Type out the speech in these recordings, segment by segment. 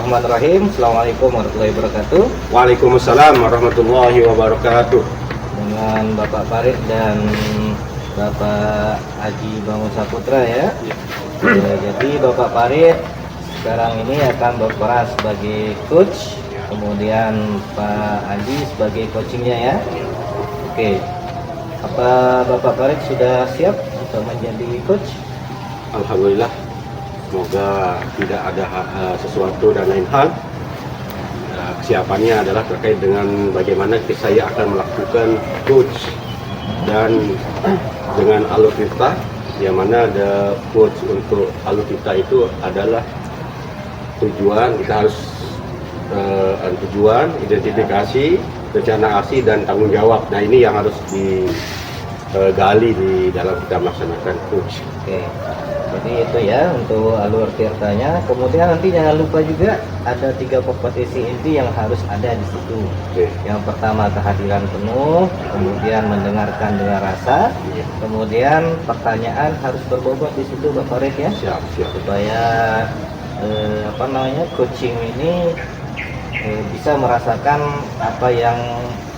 Bismillahirrahmanirrahim. Assalamualaikum warahmatullahi wabarakatuh. Waalaikumsalam warahmatullahi wabarakatuh. Dengan Bapak Farid dan Bapak Haji Bangun Saputra ya. Jadi Bapak Farid sekarang ini akan berperan sebagai coach, kemudian Pak Haji sebagai coachingnya ya. Oke. Apa Bapak Farid sudah siap untuk menjadi coach? Alhamdulillah. Semoga tidak ada sesuatu dan lain hal. Kesiapannya adalah terkait dengan bagaimana saya akan melakukan coach dan dengan alur tirta, yang mana ada coach untuk alur tirta itu adalah tujuan, kita harus tujuan, identifikasi, rencana aksi dan tanggung jawab. Nah ini yang harus digali di dalam kita melaksanakan coach. Oke. Jadi itu ya untuk alur tirtanya. Kemudian nanti jangan lupa juga ada 3 kompetisi inti yang harus ada di situ. Oke. Yang pertama kehadiran penuh, kemudian mendengarkan dengan rasa, kemudian pertanyaan harus berbobot di situ Bapak Farid ya. Siap. Supaya coaching ini bisa merasakan apa yang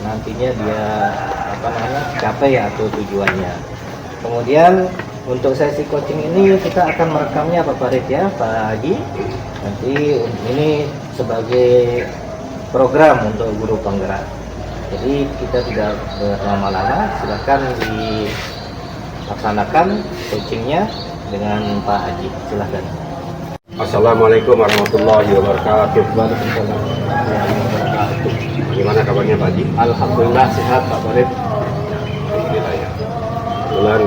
nantinya dia capai atau tujuannya. Kemudian untuk sesi coaching ini kita akan merekamnya Pak Farid ya, Pak Haji. Nanti ini sebagai program untuk guru penggerak. Jadi kita tidak berlama-lama, silakan dilaksanakan coachingnya dengan Pak Haji. Silahkan. Assalamualaikum warahmatullahi wabarakatuh. Waalaikumsalam warahmatullahi wabarakatuh. Bagaimana kabarnya Pak Haji? Alhamdulillah sehat Pak Farid. Alhamdulillah ya. Kebetulan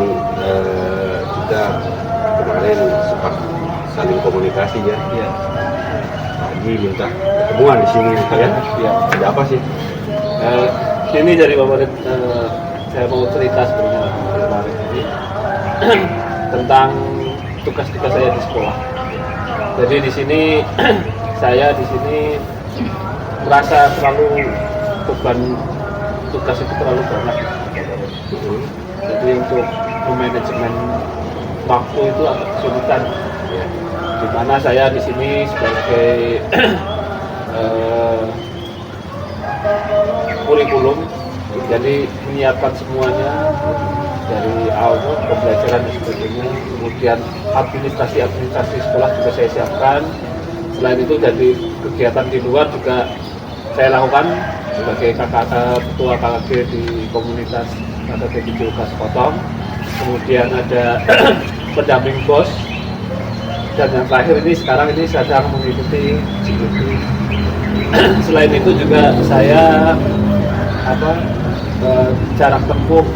kita kemarin sempat saling komunikasi ya. Iya. Pak Haji minta ketemuan di sini ya. Iya. Ada apa sih? Ini dari Bapak Farid, saya mau cerita sebenarnya kemarin ini tentang tugas-tugas saya di sekolah. Jadi di sini saya merasa terlalu beban tugas itu terlalu banyak. Jadi untuk manajemen waktu itu agak kesulitan. Di mana saya di sini sebagai kurikulum, jadi menyiapkan semuanya dari awal pembelajaran dan sebagainya, kemudian administrasi sekolah juga saya siapkan. Selain itu dari kegiatan di luar juga saya lakukan sebagai ketua KKG di komunitas KKG di Julkas Potong. Kemudian ada pendamping bos, dan yang terakhir ini sekarang ini sedang mengikuti GPT. Selain itu juga saya jarak tempuh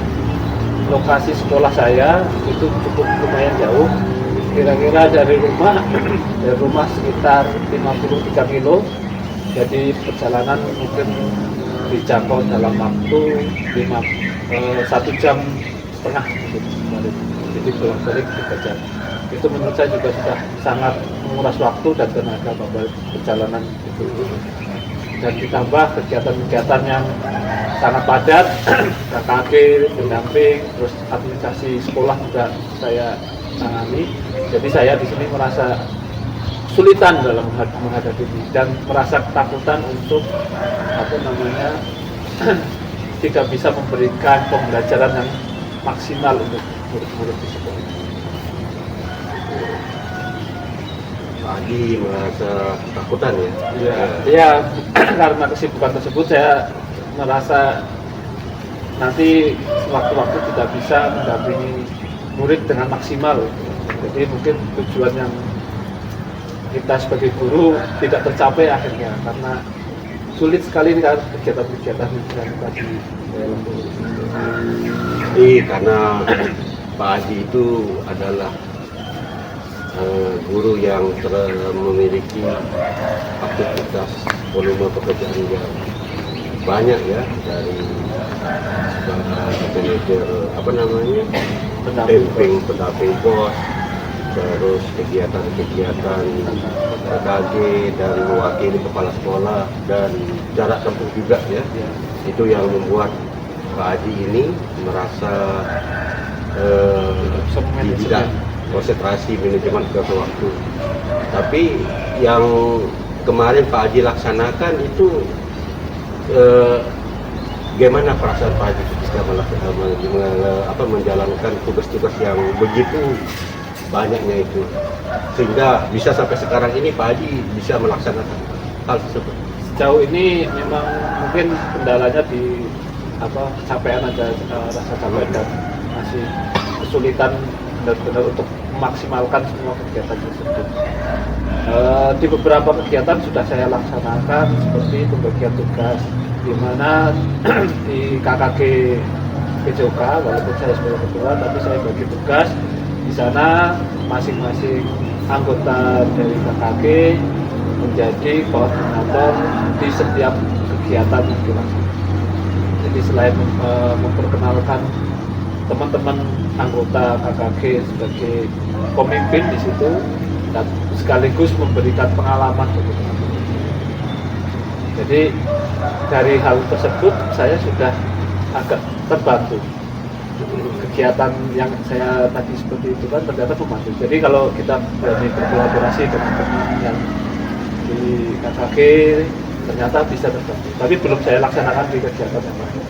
lokasi sekolah saya itu cukup lumayan jauh, kira-kira dari rumah sekitar 53 kilo. Jadi perjalanan mungkin dijangkau dalam waktu 1,5 jam gitu. Jadi bolak-balik 3 jam. Itu menurut saya juga sudah sangat menguras waktu dan tenaga perjalanan itu. Dan ditambah kegiatan-kegiatan yang sangat padat, KKG, pendamping, terus administrasi sekolah juga saya tangani. Jadi saya di sini merasa kesulitan dalam menghadapi ini dan merasa ketakutan untuk tidak bisa memberikan pembelajaran yang maksimal untuk murid-murid di sekolah. Pak Haji merasa ketakutan ya? Ya, karena kesibukan tersebut saya merasa nanti sewaktu-waktu tidak bisa mendampingi murid dengan maksimal. Jadi mungkin tujuan yang kita sebagai guru tidak tercapai akhirnya karena sulit sekali nih kegiatan-kegiatan yang tadi saya lakukan. Karena Pak Haji itu adalah guru yang memiliki aktivitas volume pekerjaan yang banyak ya, dari manajer pendamping bos, terus kegiatan-kegiatan KKG dan mewakili kepala sekolah dan jarak tempuh juga ya. Itu yang membuat Pak Haji ini merasa tidak konsentrasi manajemen waktu. Tapi yang kemarin Pak Haji laksanakan itu gimana perasaan Pak Haji ketika menjalankan tugas-tugas yang begitu banyaknya itu, sehingga bisa sampai sekarang ini Pak Haji bisa melaksanakan hal tersebut? Sejauh ini memang mungkin kendalanya di capaian ada, rasa capek dan masih kesulitan benar-benar untuk memaksimalkan semua kegiatan tersebut. Di beberapa kegiatan sudah saya laksanakan seperti pembagian tugas, di mana di KKG PJOK, walaupun saya sebagai ketua, tapi saya bagi tugas di sana masing-masing anggota dari KKG menjadi koordinator di setiap kegiatan yang dilaksanakan. Jadi selain memperkenalkan teman-teman anggota KKG sebagai pemimpin di situ, dan sekaligus memberikan pengalaman bagi teman-teman. Jadi dari hal tersebut saya sudah agak terbantu. Kegiatan yang saya tadi seperti itu kan ternyata membantu. Jadi kalau kita berani berkolaborasi dengan teman yang di KKG ternyata bisa terbantu. Tapi belum saya laksanakan di kegiatan yang lain.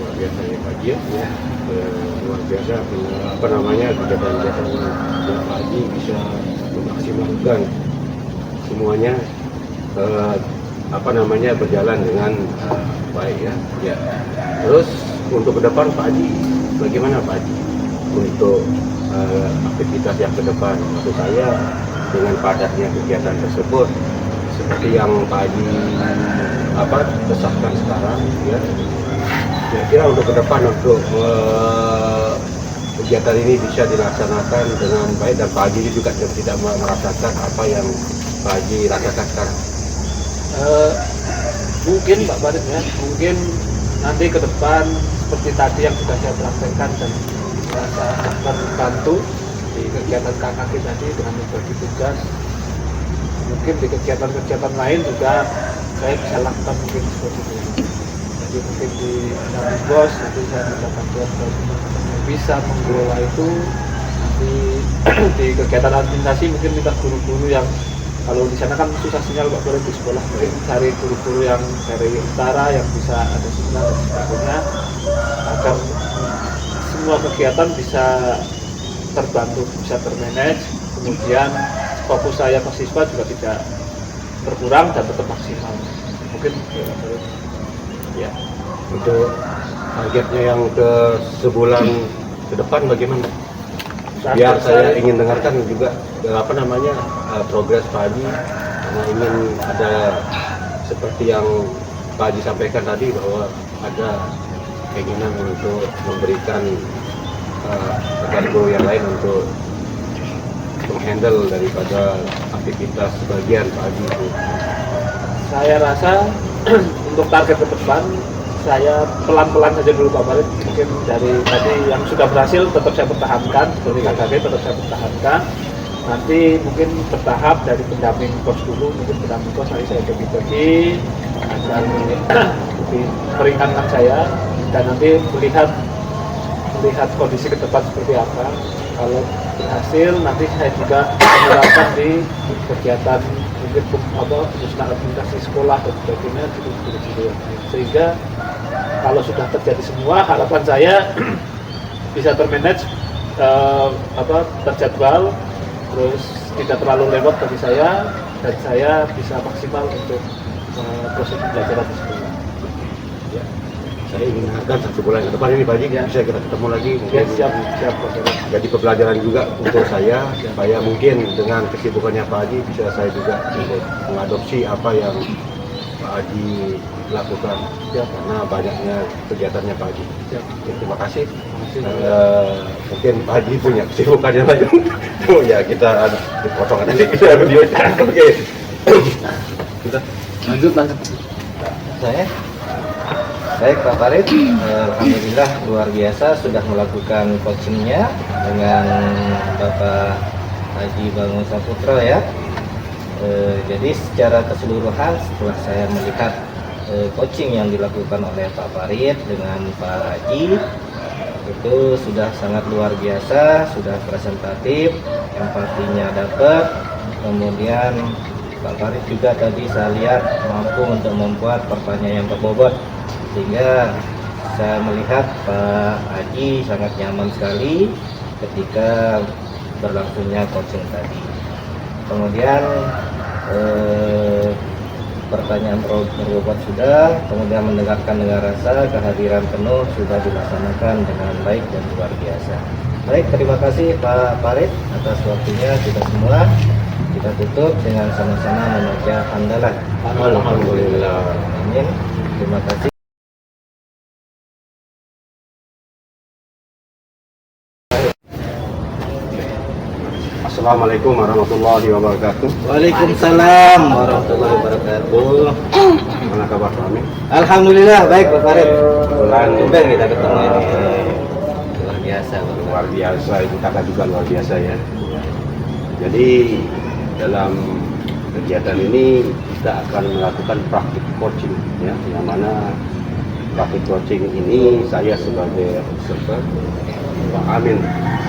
Luar biasa ya Pak Haji ya. Luar biasa kegiatan-kegiatan yang Pak Haji bisa memaksimalkan semuanya berjalan dengan baik ya. Ya. Terus untuk ke depan Pak Haji bagaimana Pak Haji untuk aktivitas yang ke depan? Maksud saya dengan padatnya kegiatan tersebut seperti yang Pak Haji desahkan sekarang ya. Kira-kira untuk ke depan untuk kegiatan ini bisa dilaksanakan dengan baik dan Pak Haji juga tidak merasakan apa yang Pak Haji rasakan sekarang. Mungkin Pak Farid ya, mungkin nanti ke depan seperti tadi yang sudah saya praktekkan dan merasa terbantu di kegiatan KKG tadi dengan membagi tugas. Mungkin di kegiatan-kegiatan lain juga saya bisa lakukan mungkin seperti itu. Jadi mungkin di bos nanti saya minta bantuan dari teman-teman yang bisa mengelola itu. Nanti di kegiatan administrasi mungkin minta guru-guru yang, kalau di sana kan susah sinyal Pak Farid di sekolah, mungkin cari guru-guru yang dari utara yang bisa ada sinyal dan sebagainya, agar semua kegiatan bisa terbantu, bisa termanage, kemudian fokus saya ke siswa juga tidak berkurang dan tetap maksimal. Mungkin ya. Untuk targetnya yang ke sebulan ke depan bagaimana? Biar saya ingin dengarkan juga progres Pak Haji, karena ingin ada seperti yang Pak Haji sampaikan tadi bahwa ada keinginan untuk memberikan rekan guru yang lain untuk menghandle daripada aktivitas sebagian Pak Haji itu. Saya rasa untuk target ke depan saya pelan-pelan saja dulu Pak Farid. Mungkin dari tadi yang sudah berhasil tetap saya pertahankan, seperti KKG tetap saya pertahankan. Nanti mungkin bertahap dari pendamping kos dulu, mungkin pendamping kos nanti saya bagi-bagi agar lebih meringankan saya, dan nanti melihat kondisi ke depan seperti apa. Kalau berhasil nanti saya juga menerapkan di kegiatan mungkin pemusnahan administrasi sekolah dan sebagainya gitu, sehingga kalau sudah terjadi semua, harapan saya bisa termanage, terjadwal, terus tidak terlalu lewat bagi saya, dan saya bisa maksimal untuk proses pembelajaran di sekolah. Ya. Saya ingin harapkan 1 bulan ke depan ini Pak Haji Ya. bisa kita ketemu lagi. Ya, siap. Jadi pembelajaran juga untuk saya, supaya mungkin dengan kesibukannya Pak Haji bisa saya juga mengadopsi apa yang Pak Haji lakukan, Ya. karena banyaknya kegiatannya Pak Haji. Ya. Terima kasih. Mungkin Pak Haji punya kesibukannya lagi. Oh ya, kita dipotong nanti kita video. Oke. Kita Lanjut. Saya baik Pak Farid, alhamdulillah luar biasa sudah melakukan coachingnya dengan Bapak Haji Bangun Saputro ya. Jadi secara keseluruhan setelah saya melihat coaching yang dilakukan oleh Pak Farid dengan Pak Haji, itu sudah sangat luar biasa, sudah presentatif, empatinya dapat, kemudian Pak Farid juga tadi saya lihat mampu untuk membuat pertanyaan yang berbobot, sehingga saya melihat Pak Haji sangat nyaman sekali ketika berlangsungnya coaching tadi. Kemudian pertanyaan berbobot sudah, kemudian mendengarkan dengan rasa, kehadiran penuh sudah dilaksanakan dengan baik dan luar biasa. Baik, terima kasih Pak Farid atas waktunya kita semua. Kita tutup dengan sama-sama membaca hamdalah. Alhamdulillah. Amin. Terima kasih. Assalamualaikum warahmatullahi wabarakatuh. Waalaikumsalam warahmatullahi wabarakatuh. Mana kabar kami? Alhamdulillah baik Pak Farid. Bulan Tumben kita ketemu ini. Luar biasa Pak. luar biasa, itu kakak juga luar biasa ya. Jadi dalam kegiatan ini kita akan melakukan praktik coaching ya, yang mana praktik coaching ini saya sebagai observer, Pak Amin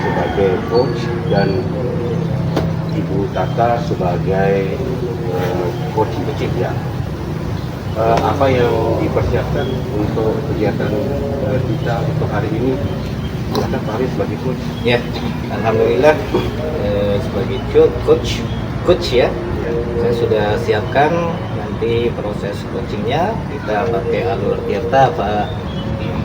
sebagai coach, dan Ibu Tata sebagai coach ya. Apa yang dipersiapkan untuk kegiatan kita untuk hari ini? Silakan Pak Amin sebagai coach. Ya, alhamdulillah sebagai coach ya. Saya sudah siapkan nanti proses coachingnya. Kita pakai alur Tirta Pak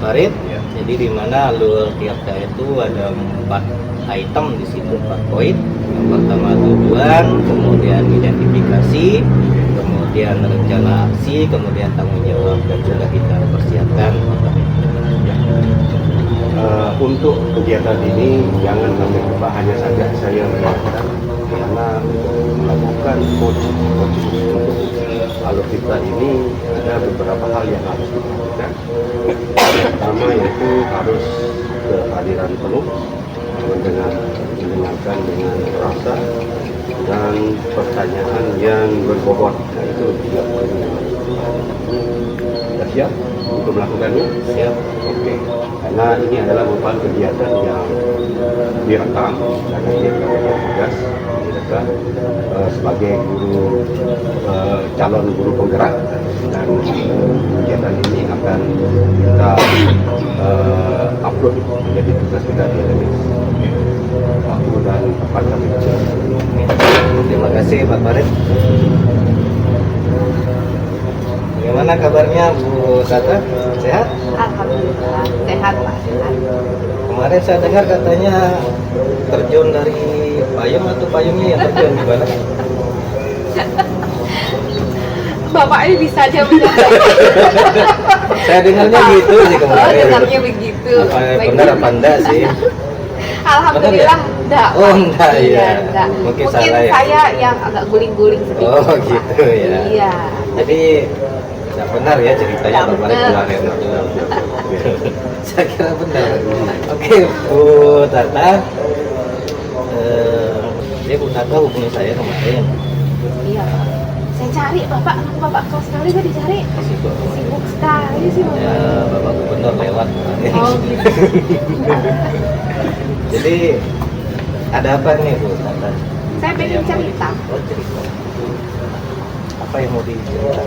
Farid. Jadi di mana alur Tirta itu ada 4 item di situ, 4 poin. Yang pertama tujuan, kemudian identifikasi, kemudian rencana aksi, kemudian tanggung jawab, dan sudah kita persiapkan. Untuk kegiatan ini jangan sampai lupa hanya saja saya mengingatkan, karena melakukan coaching untuk alur kita ini ada beberapa hal yang harus diperhatikan. Pertama yaitu harus kehadiran penuh, mendengarkan dengan rasa, dan pertanyaan yang berbobot. Nah, itu 3 poin yang harus diperhatikan. Sudah siap untuk melakukannya? Siap. Oke. Karena ini adalah merupakan kegiatan yang direkam, dan kita tugas direkam sebagai guru calon guru penggerak, dan kegiatan ini akan kita upload menjadi tugas kita di LMS. Waktu dan tempat kami. Terima kasih Pak Farid. Bagaimana kabarnya Bu Tata? Sehat? Alhamdulillah, sehat Pak, sehat. Kemarin saya dengar katanya terjun dari payung, atau payungnya yang terjun gimana? Bapak ini bisa aja menjawab. Saya dengarnya gitu sih kemarin. Dengarnya begitu. Benar apa enggak sih? Alhamdulillah, enggak. Oh, enggak, Iya, ya. enggak. Mungkin Mungkin salah ya. saya yang agak guling-guling sedikit. Oh gitu ya. Iya. Jadi tidak benar ya ceritanya Tidak kemarin benar. kemarin itu. Saya kira benar. Oke Bu Tata, ini Bu Tata hubungi saya kemarin. Iya. Saya cari Bapak kelas sekali saya dicari. Sibuk. Sibuk sekali sih Bapak. Ya Bapak Gubernur lewat kemarin. Oh gitu. Jadi ada apa nih Bu Tata? Saya pengen cerita Oh cerita. Apa yang mau diceritakan?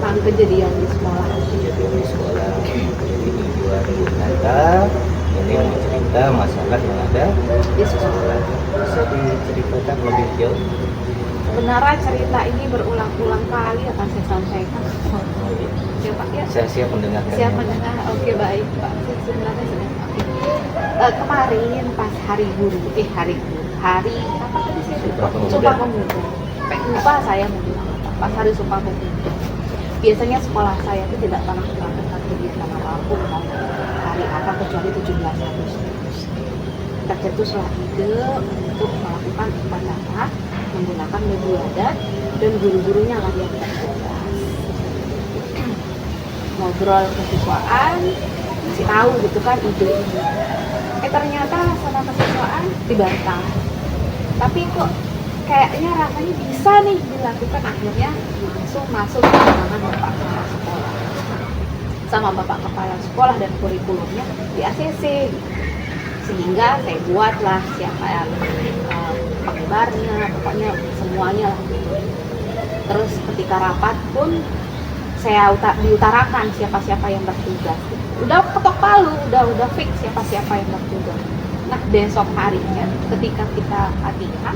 tentang kejadian di sekolah. Jadi di sekolah. Jadi tujuan Bu Tata ini mau cerita masalah yang ada Di sekolah. bisa diceritakan lebih jauh. Sebenarnya cerita ini berulang-ulang kali akan saya sampaikan. Ya Pak ya. Saya siap mendengarkan. Siap mendengar? Oke baik Pak. Saya sebenarnya sedang kemarin pas hari guru, hari apa tadi saya Sumpah Pemuda. Sumpah Pemuda. Lupa saya mau bilang apa. Pas hari Sumpah Pemuda. Biasanya sekolah saya itu tidak pernah melakukan kegiatan apapun mau hari apa kecuali 17 Agustus. Kita cetuslah ide untuk melakukan upacara menggunakan baju adat, dan guru-gurunya lah yang bertugas. Ngobrol kesiswaan, kasih tahu gitu kan ide ini. Ternyata sama kesiswaan dibantah. Tapi kok kayaknya rasanya bisa nih dilakukan, akhirnya langsung masuk ke tangan Bapak Kepala Sekolah. Sama Bapak Kepala Sekolah dan kurikulumnya di ACC. Sehingga saya buatlah siapa yang pengibarnya, pokoknya semuanya lah gitu. Terus ketika rapat pun saya diutarakan siapa-siapa yang bertugas. Udah ketok palu, udah fix siapa-siapa yang bertugas. Nah besok harinya ketika kita latihan,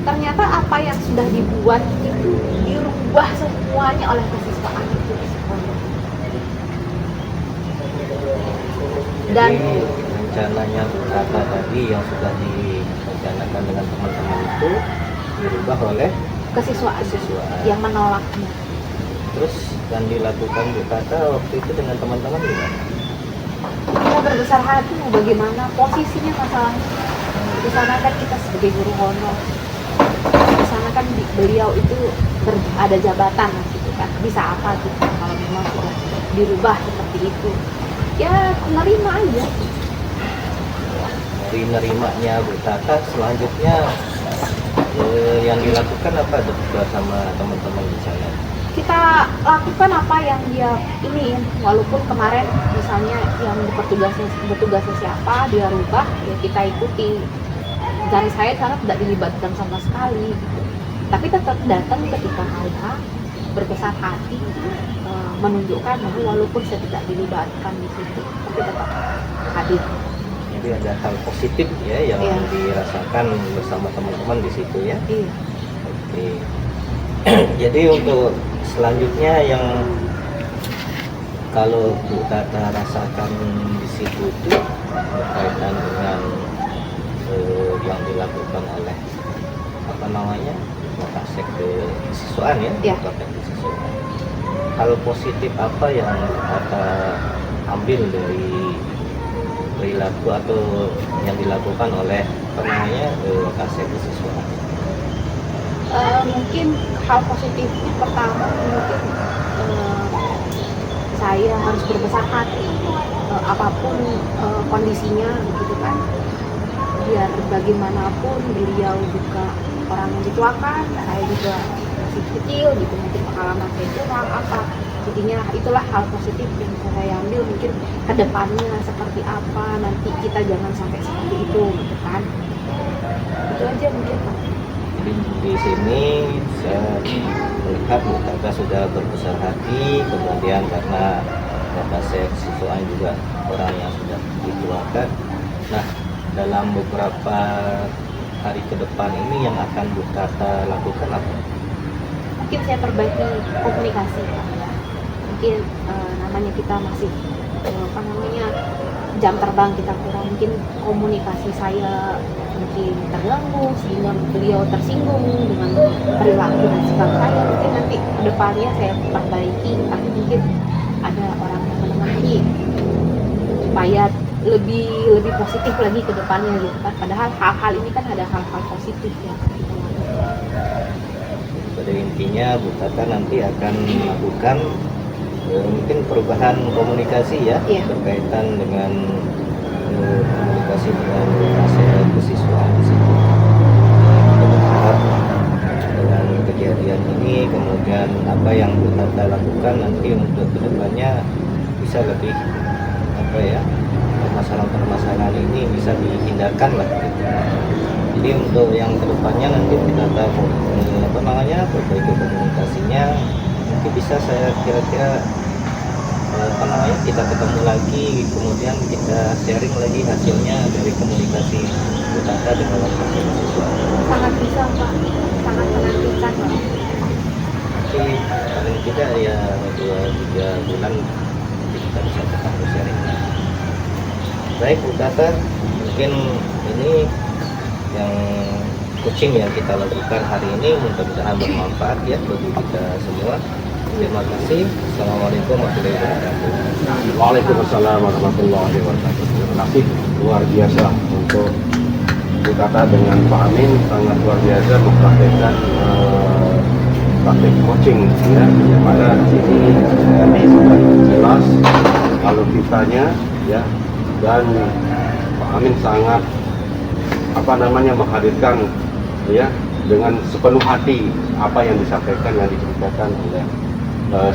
ternyata apa yang sudah dibuat itu dirubah semuanya oleh kesiswaan itu di sekolah. Dan Jadi, rencananya kata tadi yang sudah direncanakan dengan teman-teman itu dirubah oleh kesiswaan yang menolaknya. terus yang dilakukan Bu Tata waktu itu dengan teman-teman gimana? Kita berbesar hati mau bagaimana posisinya masalahnya. Di sana kan kita sebagai guru honor. Di sana kan beliau itu ada jabatan gitu kan. Bisa apa gitu kalau memang sudah dirubah seperti itu. Ya menerima aja. Dari nerimanya Bu Tata selanjutnya yang dilakukan apa bersama teman-teman di sana? Kita lakukan apa yang dia ini, walaupun kemarin misalnya yang bertugasnya siapa dia rubah, ya kita ikuti. Dan saya karena tidak dilibatkan sama sekali gitu. Tapi tetap datang ketika ada berbesar hati, menunjukkan bahwa walaupun saya tidak dilibatkan di situ, tapi tetap hadir. Jadi ada hal positif ya yang Iya. dirasakan bersama teman-teman di situ ya. Iya. Oke. Jadi untuk selanjutnya yang kalau Bu Tata rasakan di situ itu berkaitan dengan yang dilakukan oleh apa namanya Kapolsek kesiswaan ya, Iya. Kapolsek kesiswaan. Hal positif apa yang Bu Tata ambil dari perilaku atau yang dilakukan oleh apa namanya Kapolsek kesiswaan? Mungkin hal positifnya pertama mungkin saya harus berbesar hati apapun kondisinya gitu kan, biar bagaimanapun beliau juga orang yang dituakan, saya juga masih kecil gitu, mungkin pengalaman saya kurang apa, jadinya itulah hal positif yang saya ambil. Mungkin kedepannya seperti apa nanti kita jangan sampai seperti itu gitu kan, itu aja mungkin Pak. Jadi di sini saya melihat Bu Tata sudah berbesar hati, kemudian karena Kapolsek kesiswaan juga orang yang sudah dituakan. Nah, dalam beberapa hari ke depan ini yang akan Bu Tata lakukan apa? Mungkin saya perbaiki komunikasi Pak. Mungkin namanya kita masih apa namanya jam terbang kita kurang, mungkin komunikasi saya mungkin terganggu sehingga beliau tersinggung dengan perilaku dan sikap saya. Mungkin nanti kedepannya saya perbaiki, tapi mungkin ada orang yang menengahi supaya lebih positif lagi ke depannya gitu kan. Padahal hal-hal ini kan ada hal-hal positif yang kita lakukan. Pada intinya Bu Tata nanti akan melakukan mungkin perubahan komunikasi ya, Iya. berkaitan dengan komunikasi dengan Kapolsek kesiswaan di situ. Kita berharap dengan kejadian ini kemudian apa yang Bu Tata lakukan nanti untuk kedepannya bisa lebih apa ya, permasalahan-permasalahan ini bisa dihindarkan lah gitu. Jadi untuk yang kedepannya nanti Bu Tata apa namanya perbaiki komunikasinya, nanti bisa saya kira-kira apa namanya kita ketemu lagi, kemudian kita sharing lagi hasilnya dari komunikasi Bu Tata dengan Kapolsek kesiswaan. Sangat bisa Pak, sangat menantikan Pak. Tapi paling tidak ya 2-3 bulan nanti kita bisa ketemu sharing. Baik Bu Tata, mungkin ini yang coaching yang kita lakukan hari ini mudah-mudahan bermanfaat ya bagi kita semua. Terima kasih. Assalamualaikum warahmatullahi wabarakatuh. Waalaikumsalam warahmatullahi wabarakatuh. Terima kasih luar biasa untuk Bu Tata dengan Pak Amin, sangat luar biasa mempraktekkan praktek coaching ya, yang mana di sini tadi sudah jelas kalau kitanya ya, dan Pak Amin sangat apa namanya menghadirkan ya dengan sepenuh hati apa yang disampaikan, yang diceritakan oleh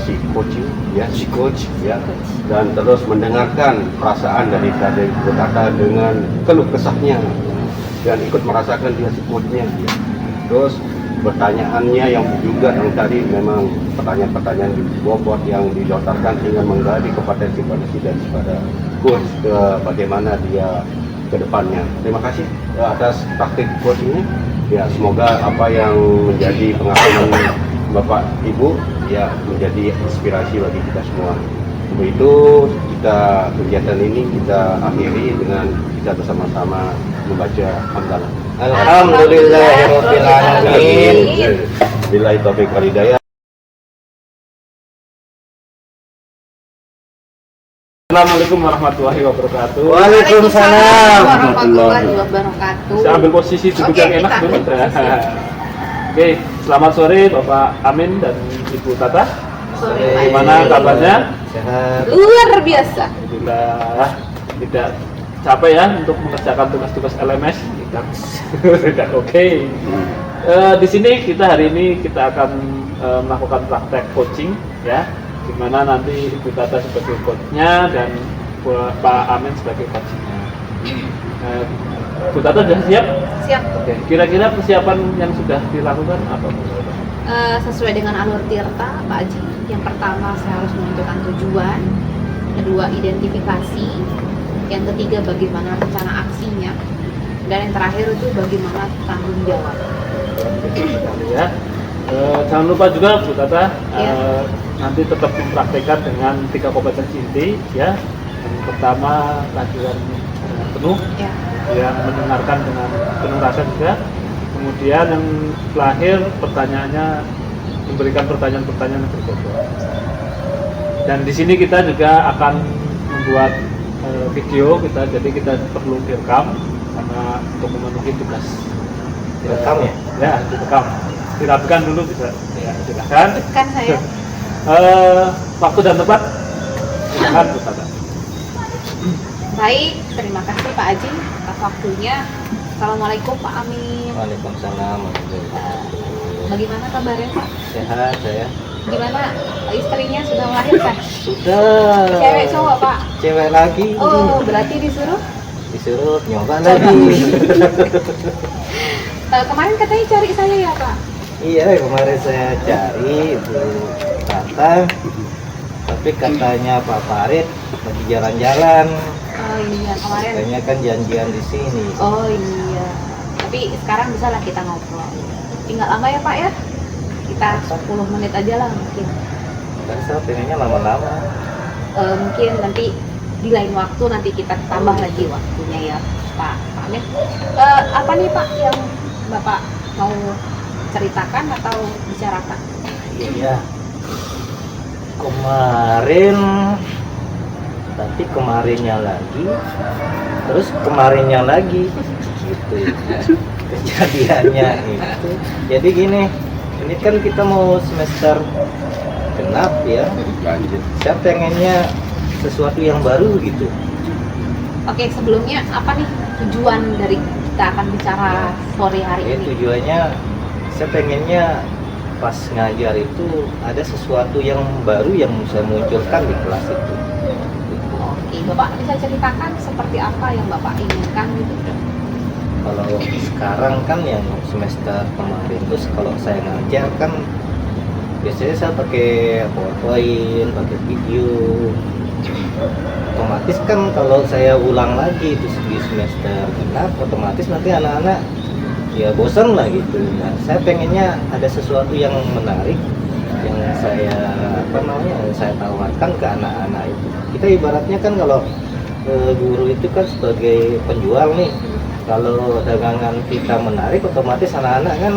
si coaching ya, si coach ya, dan terus mendengarkan perasaan dari Bu Tata dengan keluh kesahnya dan ikut merasakan dia si coachnya ya. Terus pertanyaannya yang juga yang tadi memang pertanyaan-pertanyaan bobot yang dilontarkan sehingga menggali kompetensi daripada coach ke bagaimana dia ke depannya. Terima kasih atas praktik coach ini. Ya, semoga apa yang menjadi pengalaman Bapak Ibu ya menjadi inspirasi bagi kita semua. Untuk itu kita kegiatan ini kita akhiri dengan kita bersama-sama membaca hamdalah. Alhamdulillahirabbil alamin. Billahi taufiq wal hidayah. Assalamualaikum warahmatullahi wabarakatuh. Waalaikumsalam warahmatullahi wabarakatuh. Saya ambil posisi duduk yang enak dulu. Oke, selamat sore Bapak Amin dan Ibu Tata. Sore, Pak. Gimana kabarnya? Sehat. Luar biasa. Alhamdulillah tidak capek ya untuk mengerjakan tugas-tugas LMS. Tidak oke. Di sini kita hari ini kita akan melakukan praktek coaching ya, di mana nanti Ibu Tata sebagai coachnya dan Pak Amin sebagai coachnya. Bu Tata sudah siap? Siap. Oke. Kira-kira persiapan yang sudah dilakukan apa? Sesuai dengan alur Tirta, Pak Haji. Yang pertama saya harus menentukan tujuan, kedua identifikasi, yang ketiga bagaimana rencana aksinya, dan yang terakhir itu bagaimana tanggung jawab. Ya. Jangan lupa juga Bu Tata Iya. nanti tetap mempraktekkan dengan 3 kompetensi inti ya. Yang pertama kehadiran dengan penuh, Ya. yang mendengarkan dengan penuh rasa juga. Kemudian yang terakhir pertanyaannya memberikan pertanyaan-pertanyaan yang berbobot. Dan di sini kita juga akan membuat video jadi kita perlu direkam karena untuk memenuhi tugas. Direkam ya? Ya, direkam. Dirapikan dulu bisa. Ya, silakan. Kan saya. Waktu dan tempat. Silakan Bu Tata. Baik, terima kasih Pak Haji atas waktunya. Assalamualaikum Pak Amin. Waalaikumsalam warahmatullahi wabarakatuh. Bagaimana kabarnya Pak? Sehat saya. Gimana istrinya sudah melahirkan? Sudah. Cewek cowok Pak? Cewek lagi. Oh, berarti disuruh? Disuruh nyoba lagi. Kemarin katanya cari saya ya Pak? Iya, kemarin saya cari Ibu Tata, tapi katanya Pak Farid lagi jalan-jalan. Oh iya, kemarin. Katanya kan janjian di sini. Oh iya. Tapi sekarang bisa lah kita ngobrol. Tinggal lama ya Pak ya? Kita 10 menit aja lah mungkin. Dan saya pengennya lama-lama. Mungkin nanti di lain waktu nanti kita tambah lagi waktunya ya Pak Amin. Apa nih Pak yang Bapak mau ceritakan atau bicarakan? Iya. Kemarin, tapi kemarinnya lagi, terus kemarinnya lagi, gitu. Kejadiannya itu. Jadi gini, ini kan kita mau semester genap ya. Lanjut. Saya pengennya sesuatu yang baru gitu. Oke, sebelumnya apa nih tujuan dari kita akan bicara sore hari Ya, ini? tujuannya saya pengennya pas ngajar itu ada sesuatu yang baru yang saya munculkan di kelas itu. Oke, Bapak bisa ceritakan seperti apa yang Bapak inginkan gitu? Kalau sekarang kan yang semester kemarin terus kalau saya ngajar kan biasanya saya pakai PowerPoint, pakai video. Otomatis kan kalau saya ulang lagi itu di semester genap, otomatis nanti anak-anak ya bosan lah gitu. Nah, saya pengennya ada sesuatu yang menarik yang saya yang saya tawarkan ke anak-anak itu. Kita ibaratnya kan kalau guru itu kan sebagai penjual nih. Kalau dagangan kita menarik, otomatis anak-anak kan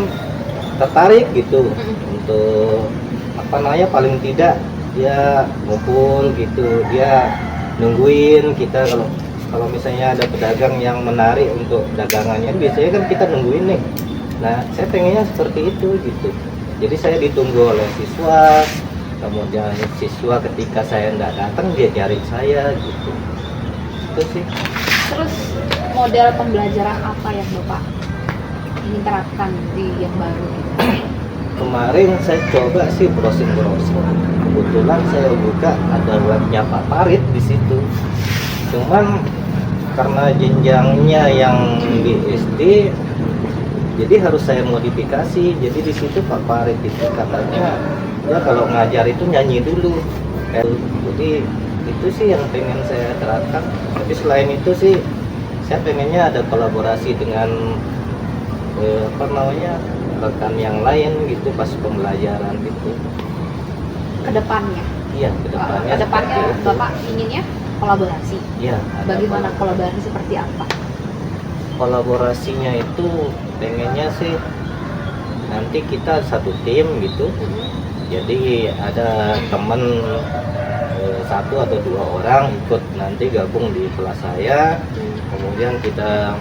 tertarik gitu untuk paling tidak dia ngumpul gitu, dia nungguin kita kalau misalnya ada pedagang yang menarik untuk dagangannya biasanya kan kita nungguin nih. Nah, saya pengennya seperti itu gitu. Jadi saya ditunggu oleh siswa, kemudian siswa ketika saya nggak datang dia cari saya gitu. Itu sih. Terus model pembelajaran apa yang Bapak ingin terapkan di yang baru? Kemarin saya coba sih browsing. Kebetulan saya buka ada webnya Pak Farid di situ. Cuman karena jenjangnya yang di SD Jadi harus saya modifikasi. Jadi di situ Pak Farid itu katanya, ya kalau ngajar itu nyanyi dulu. Jadi itu sih yang pengen saya terapkan. Tapi selain itu sih, saya pengennya ada kolaborasi dengan rekan yang lain gitu pas pembelajaran gitu. Kedepannya. Iya, kedepannya. Kedepannya seperti itu. Bapak inginnya kolaborasi. Iya. ada Bagaimana kolaborasi seperti apa? kolaborasinya itu pengennya sih nanti kita satu tim gitu. Jadi ada teman satu atau dua orang ikut nanti gabung di kelas saya. Kemudian kita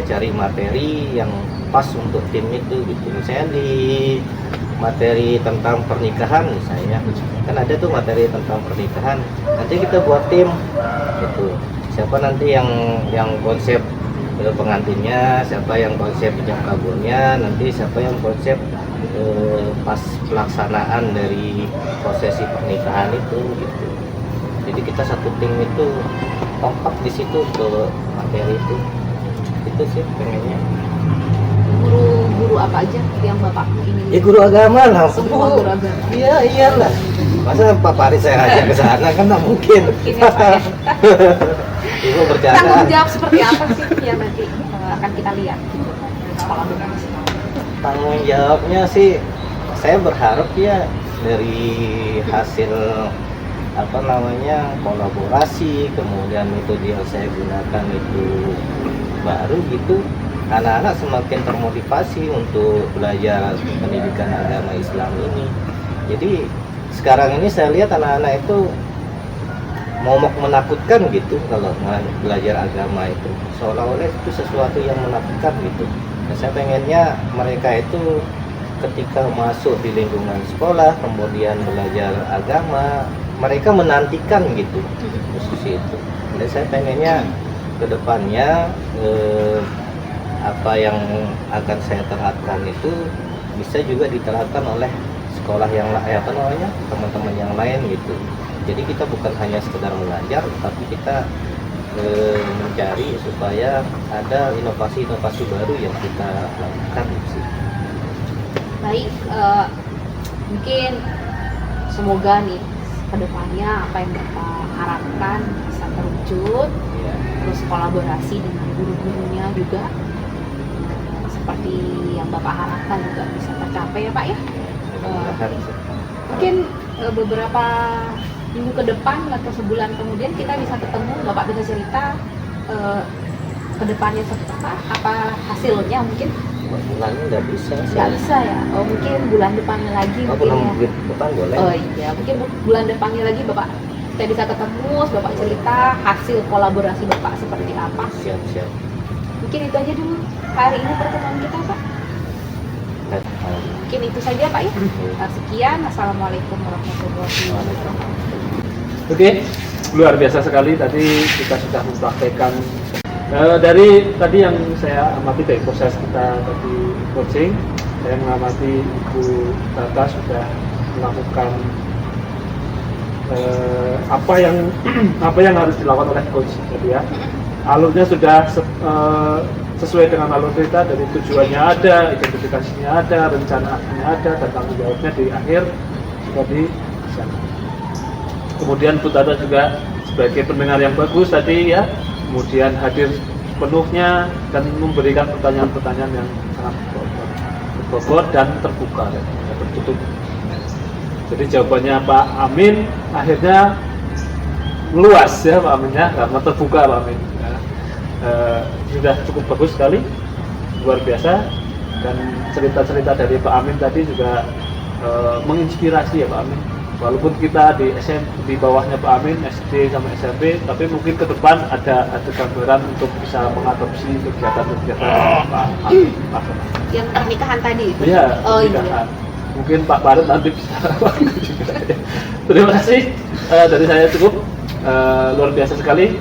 cari materi yang pas untuk tim itu gitu. Misalnya di materi tentang pernikahan misalnya, kan ada tuh materi tentang pernikahan. Nanti kita buat tim gitu. Siapa nanti yang konsep pengantinnya, siapa yang konsep jam kabulnya, nanti siapa yang konsep pas pelaksanaan dari prosesi pernikahan itu gitu. Jadi kita satu tim itu kompak di situ ke materi itu sih pengennya. Guru-guru apa aja yang Bapak ingin? Guru agama lah. Semua guru agama. Iya iyalah. Masa Pak Farid saya ajak ke sana kan nggak mungkin. Mungkin ya Pak ya. Ibu bercanda. Tanggung jawab seperti apa sih yang nanti akan kita lihat di sekolah vokasi? Tanggung jawabnya sih saya berharap ya dari hasil kolaborasi, kemudian metode yang saya gunakan itu baru gitu, anak-anak semakin termotivasi untuk belajar pendidikan agama Islam ini. Jadi sekarang ini saya lihat anak-anak itu momok menakutkan gitu kalau belajar agama itu, seolah-olah itu sesuatu yang menakutkan gitu. Nah, saya pengennya mereka itu ketika masuk di lingkungan sekolah kemudian belajar agama, mereka menantikan gitu posisi itu. Dan saya pengennya ke depannya apa yang akan saya terapkan itu bisa juga diterapkan oleh sekolah yang teman-teman yang lain gitu. Jadi kita bukan hanya sekedar belajar, tapi kita mencari supaya ada inovasi-inovasi baru yang kita lakukan sih. Baik, mungkin semoga nih kedepannya apa yang Bapak harapkan bisa terwujud, Ya. terus kolaborasi dengan guru-gurunya juga seperti yang Bapak harapkan juga bisa tercapai ya Pak ya. Mudah-mudahan sih. Mungkin beberapa minggu ke depan atau sebulan kemudian kita bisa ketemu, Bapak bisa cerita kedepannya seperti apa hasilnya mungkin. Bulannya nggak bisa. Nggak bisa ya. Oh mungkin bulan depannya lagi mungkin ya. Bulan depan boleh. Oh iya, mungkin bulan depannya lagi Bapak kita bisa ketemu, Bapak cerita hasil kolaborasi Bapak seperti apa. Siap. Mungkin itu aja dulu hari ini pertemuan kita Pak. Mungkin itu saja Pak ya. Sekian, Assalamualaikum warahmatullahi wabarakatuh. Oke, luar biasa sekali tadi kita sudah mempraktekkan dari tadi yang saya amati dari proses kita tadi coaching, saya mengamati Ibu Tata sudah melakukan apa yang harus dilakukan oleh coach tadi ya. Alurnya sudah sesuai dengan alur kita, dari tujuannya ada, identifikasinya ada, rencanaannya ada, dan tanggung jawabnya di akhir sudah di sana. Kemudian Bu Tata juga sebagai pendengar yang bagus tadi ya, kemudian hadir penuhnya dan memberikan pertanyaan-pertanyaan yang sangat berbobot dan terbuka dan tertutup. Jadi jawabannya Pak Amin akhirnya meluas ya Pak Amin ya, karena terbuka Pak Amin. Sudah cukup bagus sekali, luar biasa, dan cerita-cerita dari Pak Amin tadi juga menginspirasi ya Pak Amin. Walaupun kita di bawahnya Pak Amin SD sama SMP, tapi mungkin ke depan ada gambaran untuk bisa mengadopsi kegiatan-kegiatan Pak Amin. Yang pernikahan tadi itu? Iya, Oh pernikahan. iya. Mungkin Pak Farid nanti bisa juga. Terima kasih, dari saya cukup, luar biasa sekali.